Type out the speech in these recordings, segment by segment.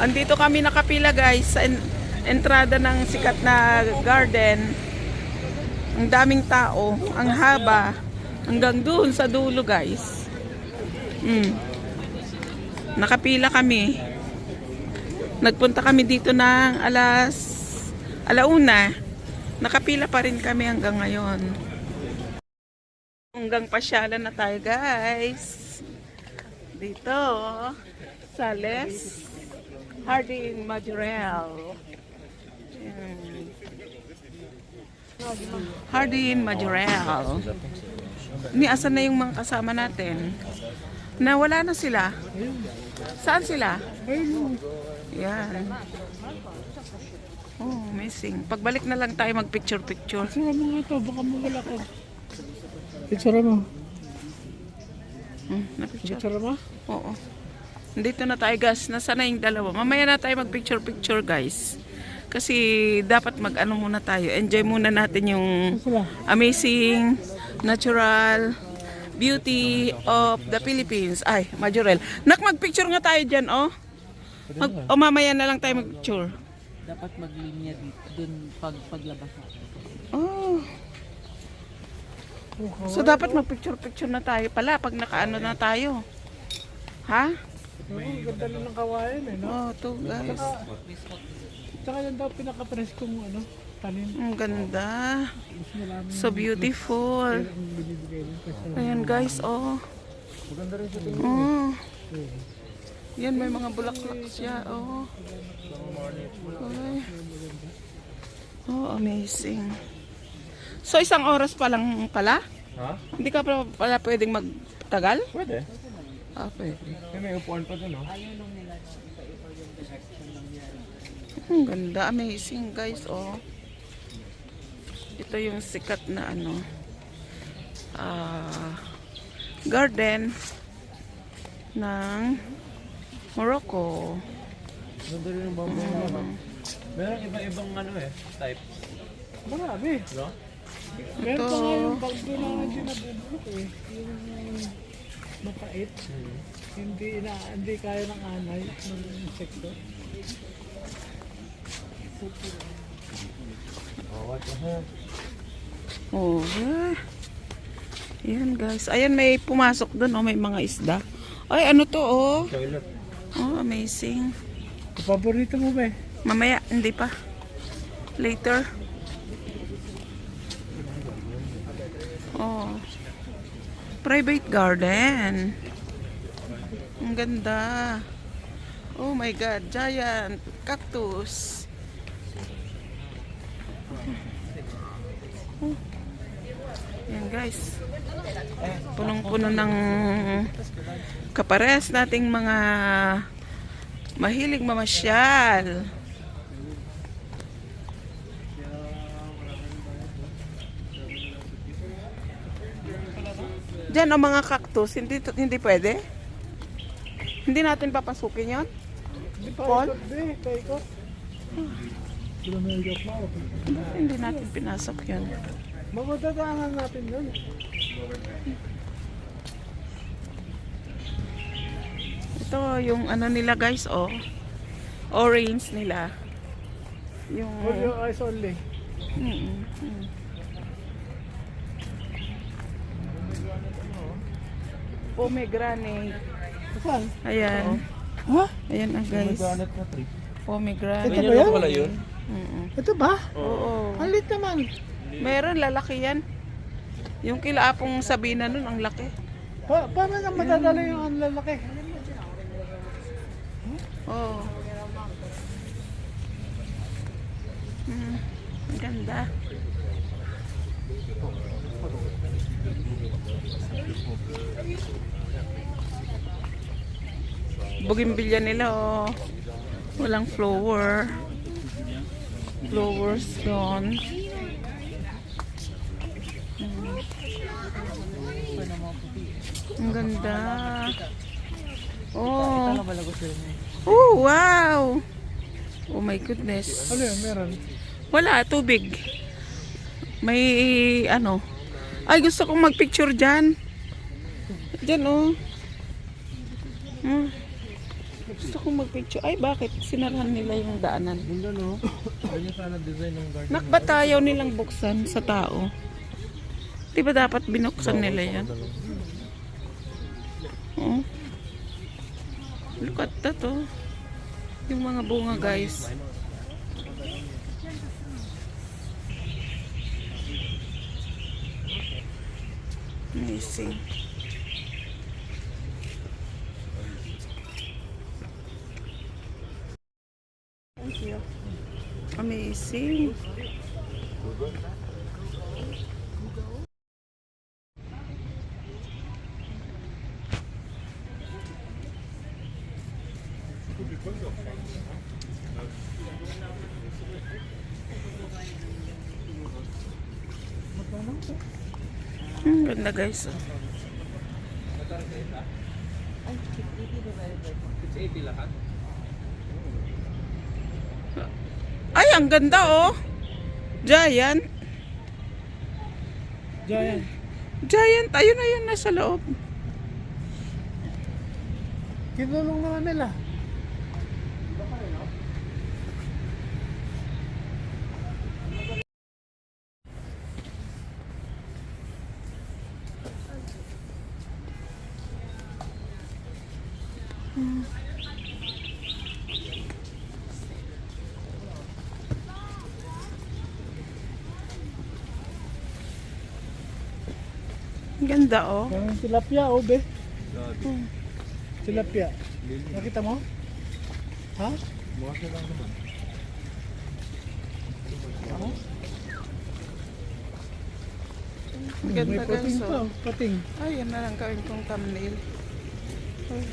Andito kami nakapila guys sa entrada ng sikat na garden. Ang daming tao, ang haba, hanggang doon sa dulo guys. Nakapila kami. Nagpunta kami dito ng alauna. Nakapila pa rin kami hanggang ngayon. Hanggang pasyalan na tayo guys. Dito sa Les Hardin Majorelle. Hardin Majorelle. Ni asan na yung mga kasama natin? Nawala na sila. Saan sila? Yan. Oh, amazing. Pagbalik na lang tayo mag-picture-picture. Picture mo nga ito, baka mawala ka. Picture mo. Na-picture. Picture mo? Oo. Nandito na tayo guys. Nasa na yung dalawa. Mamaya na tayo mag-picture-picture guys. Kasi dapat mag-ano muna tayo. Enjoy muna natin yung amazing natural beauty of the Philippines. Ay, Majorelle. Nak, mag-picture nga tayo dyan, oh. Mamaya na lang tayo mag-picture. Dapat maglinya dito dun paglabas natin. Oh. So dapat mag-picture-picture na tayo pala pag nakaano na tayo. Ha? Ganda na ng kawayan eh, no? Oh, to guys. Tsaka yan daw pinaka-press kong tanin. Ang ganda. So beautiful. Ayan guys, oh. Maganda rin siya. Oh. Yan, may mga bulaklak siya, oh. Okay. Oh, amazing. So isang oras pa lang pala? Ha? Hindi ka pala pwedeng magtagal? Pwede. Ah, pwede. May upuan pa dun, no? Ang ganda, amazing guys, oh. Ito yung sikat na garden ng Morocco. Ganda rin yung bamboo na. Meron iba-ibang type. Marami. No? Meron pa nga yung bamboo na nagbubulok eh. Yung mapait. Hindi kaya ng anay ng insekto. Oh, yan guys. Ayan, may pumasok dun, oh, may mga isda. Ay, ano to, oh? Toilet. Oh, amazing. Paborito mo ba eh? Mamaya, hindi pa. Later. Oh. Private garden. Ang ganda. Oh my God, giant cactus. Oh. Yan guys. Punong-puno ng kapares nating mga mahilig mamasyal. Diyan ang mga cactus, hindi pwede? Hindi natin papasukin 'yon? Hindi pa Paul? ikot ba eh? Paikot. Hindi natin pinasok 'yon. Mamadadaanan natin yun. Ito yung ano nila guys, oh. Orange nila. Yung For your eyes only. pomegranate. Saan? Ayan. Ha? Ayan na guys. Na tree. Pomegranate. Ito ba yan? Wala yun? Ito ba? Oo. Ang lit naman. Meron, lalaki yan. Yung kila Apong Sabina nun, ang laki. Paano na madadala yung ang lalaki? Oo. Ang ganda. Bougainvillea nila, oh. Walang flower. Flowers gone. Ang ganda. Oh. Oh, wow. Oh my goodness. Ano yun? Meron? Wala, tubig. May ano. Ay, gusto kong magpicture dyan. Dyan, oh. Gusto kong magpicture. Ay, bakit? Sinarahan nila yung daanan. Ganda no? Ganyan sana design ng garden. Nakbatayaw nilang buksan sa tao. Di ba dapat binuksan nila yan? Oh. Look at that, oh. Yung mga bunga, guys. Amazing. Thank you. Amazing. Ganda guys. Oh. Ay, ang ganda oh. Giant. Giant. Giant. Ayun, nasa loob. Kinulong naman nila. Ang ganda oh. Parang tilapia, oh, be. Tilapia. Nakita mo? Ha? Mukha siya lang naman. Ang ganda May pating guys pa, oh. pating. Ay, yan na lang gawin kong thumbnail. Oh.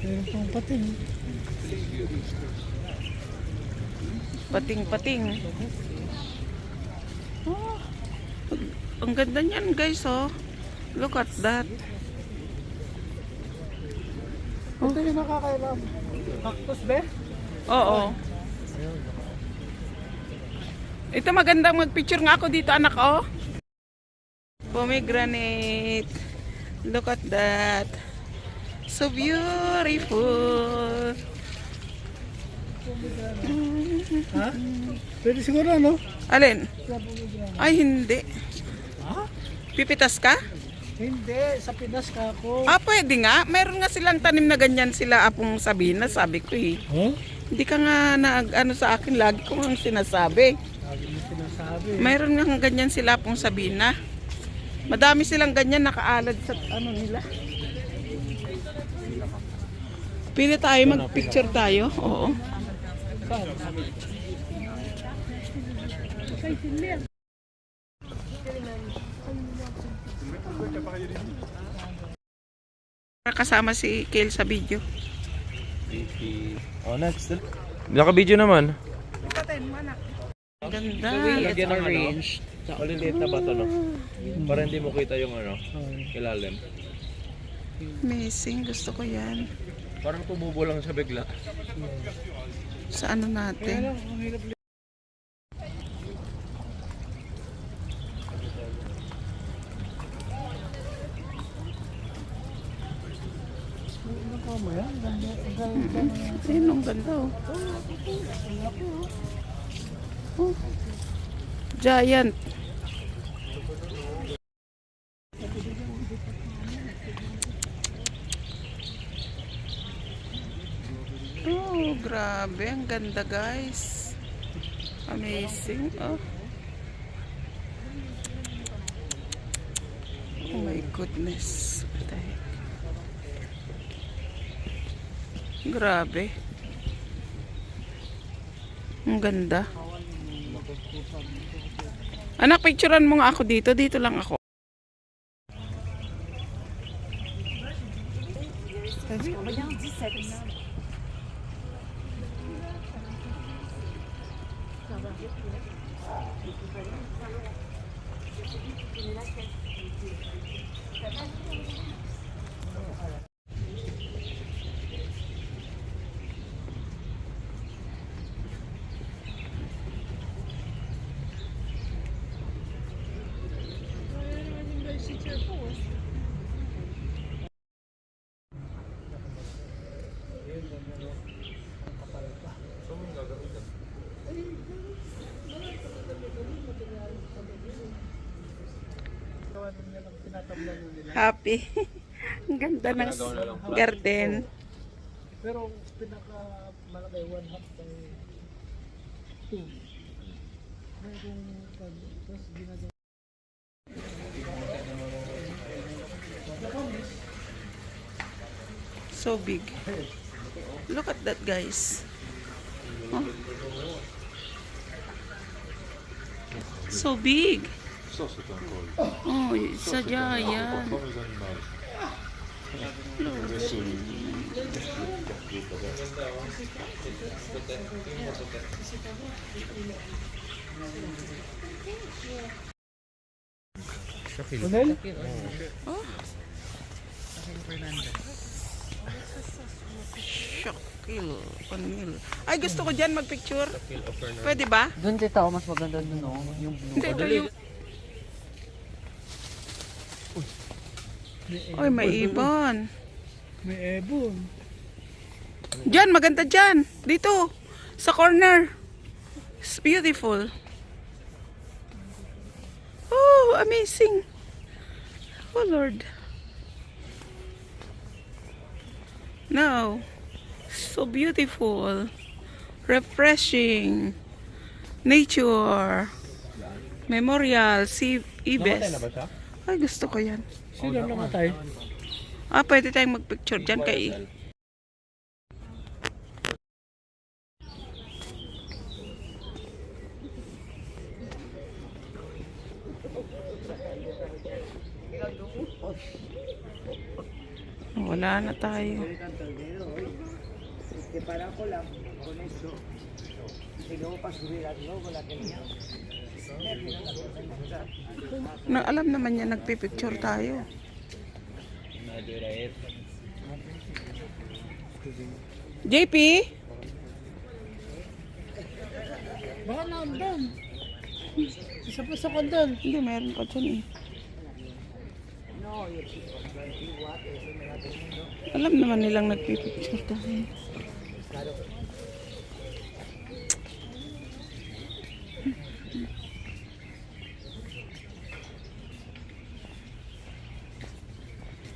Meron pang pating. Pating-pating. Oh. Ang ganda niyan guys oh. Look at that. Ito yung nakakailam. Cactus, be? Oo. Ito magandang magpicture nga ako dito anak oh. Pomegranate. Look at that. So beautiful. Ha? Pwede siguro, no? Alin? Ay hindi. Ha? Pipitas ka? Hindi, sa Pinas ka ako. Ah, pwede nga. Meron nga silang tanim na ganyan sila apong Sabina, sabi ko eh. Huh? Hindi ka nga ano sa akin, lagi ko nga sinasabi. Lagi mo sinasabi. Mayroon nga ganyan sila apong Sabina. Madami silang ganyan nakaalad sa ano nila. Pili tayo, mag-picture tayo. Oo. Kasama si Kale sa video. Oh, next. Naka-video naman. Ganda. Lagyan ng range. Maliliit na bato, no? Para hindi mo kita yung ano, ilalim. Amazing. Gusto ko yan. Parang tumubo lang siya bigla. Sa ano natin. Ayun, ang ganda oh. Oh. Giant. Oh, grabe. Ang ganda guys. Amazing. Oh. Oh my goodness. What the heck? Grabe. Ang ganda. Anak, picturean mo nga ako dito. Dito lang ako. Happy. Ang ganda ng garden. Pero pinaka malaki 1/2 by 2. Merong tapos ginagawa. So big. Look at that, guys. Oh. So big. Oh, sadya yan. Unel? Oh. Shakil. Panil. Ay, gusto ko dyan magpicture. Pwede ba? Doon tita, mas maganda doon oh. Yung blue. Hindi, ito yung... Ay, may ibon. May ebon. Diyan, maganda dyan. Dito, sa corner. It's beautiful. Oh, amazing. Oh, Lord. No. So beautiful. Refreshing. Nature. Memorial. Si Ibes. Ay, gusto ko yan. Sino namatay? Ah, pwede tayong magpicture dyan kay... Wala na tayo. Na, alam naman niya nagpipicture tayo. JP? Baka nandun. Isa pa sa kandun. Hindi, meron pa dyan eh. Alam naman nilang nagpipicture tayo.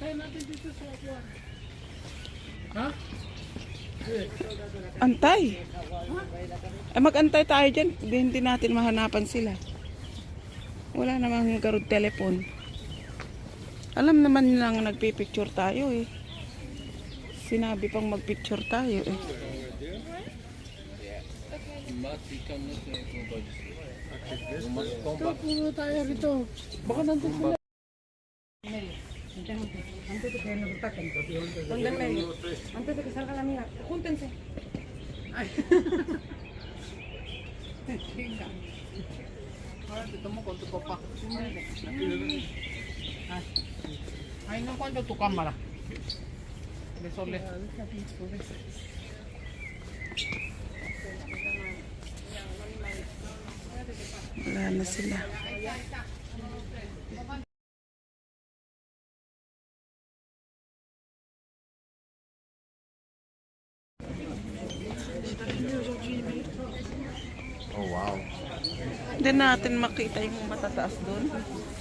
Tayo natin dito sa akuan. Ha? Antay. Ay, mag-antay tayo dyan. Hindi natin mahanapan sila. Wala namang garod telepon. Alam naman nilang nagpipicture tayo eh. Sinabi pang magpicture tayo eh. Ito, puno tayo rito. Baka nandun sila. Ay, no, cuando tu cámara. Besole. Wala na sila. Oh, wow. Hindi natin makita yung matataas doon.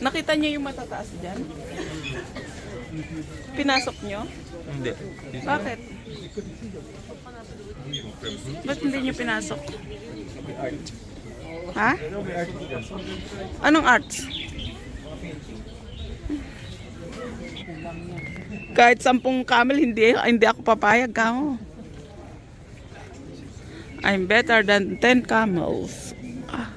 Nakita niyo yung matataas dyan? Pinasok niyo? Hindi. Bakit? Ba't hindi niyo pinasok? Ha? Anong arts? Kahit 10 camel, hindi ako papayag ka mo. I'm better than 10 camels. Ah.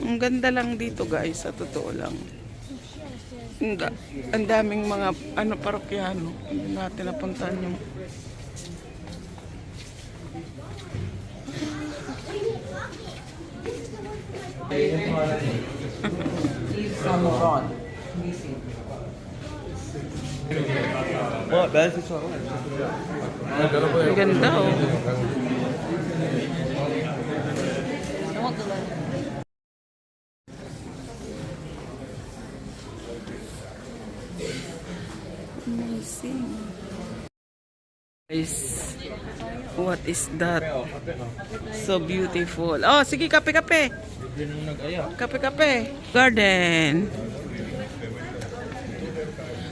Ang ganda lang dito guys, sa totoo lang. Ang daming mga parokyano. Hindi natin napuntahan yung... Samuron. Ang ganda oh. Amazing. Guys, what is that? Kape, oh. Kape, oh. So beautiful. Oh, sige, kape-kape. Bigyan nang nag-aya. Kape-kape. Garden.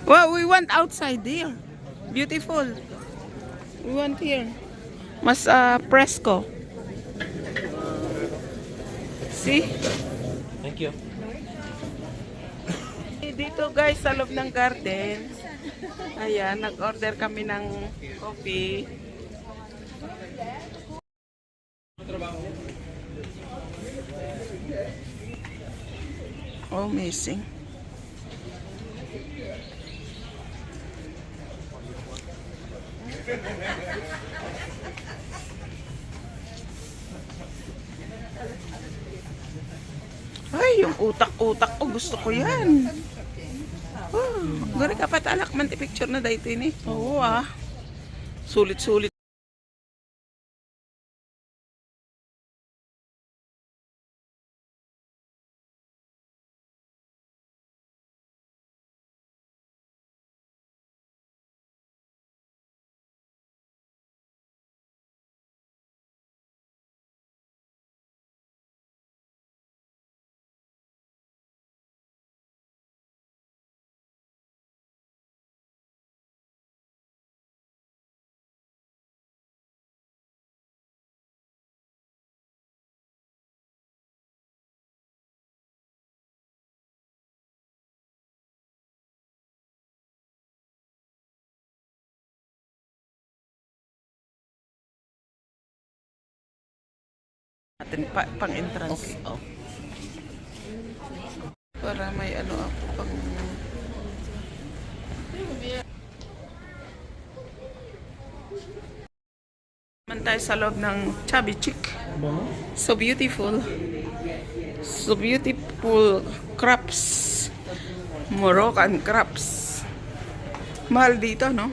Well, we want outside there. Beautiful. We want here. Mas fresco. See? Thank you. Dito guys, sa loob ng garden. Ayan, nag-order kami ng coffee. Oh, amazing. Ay, yung utak-utak ko, gusto ko yan. Oh, gari ka pat alak man ti picture na dahito ini. Oo ah. Sulit-sulit. Natin pang entrance. Okay. Oh. Para may ano ako pang man tayo sa loob ng Chubby Chick. So beautiful. So beautiful crabs. Moroccan crabs. Mahal dito, no?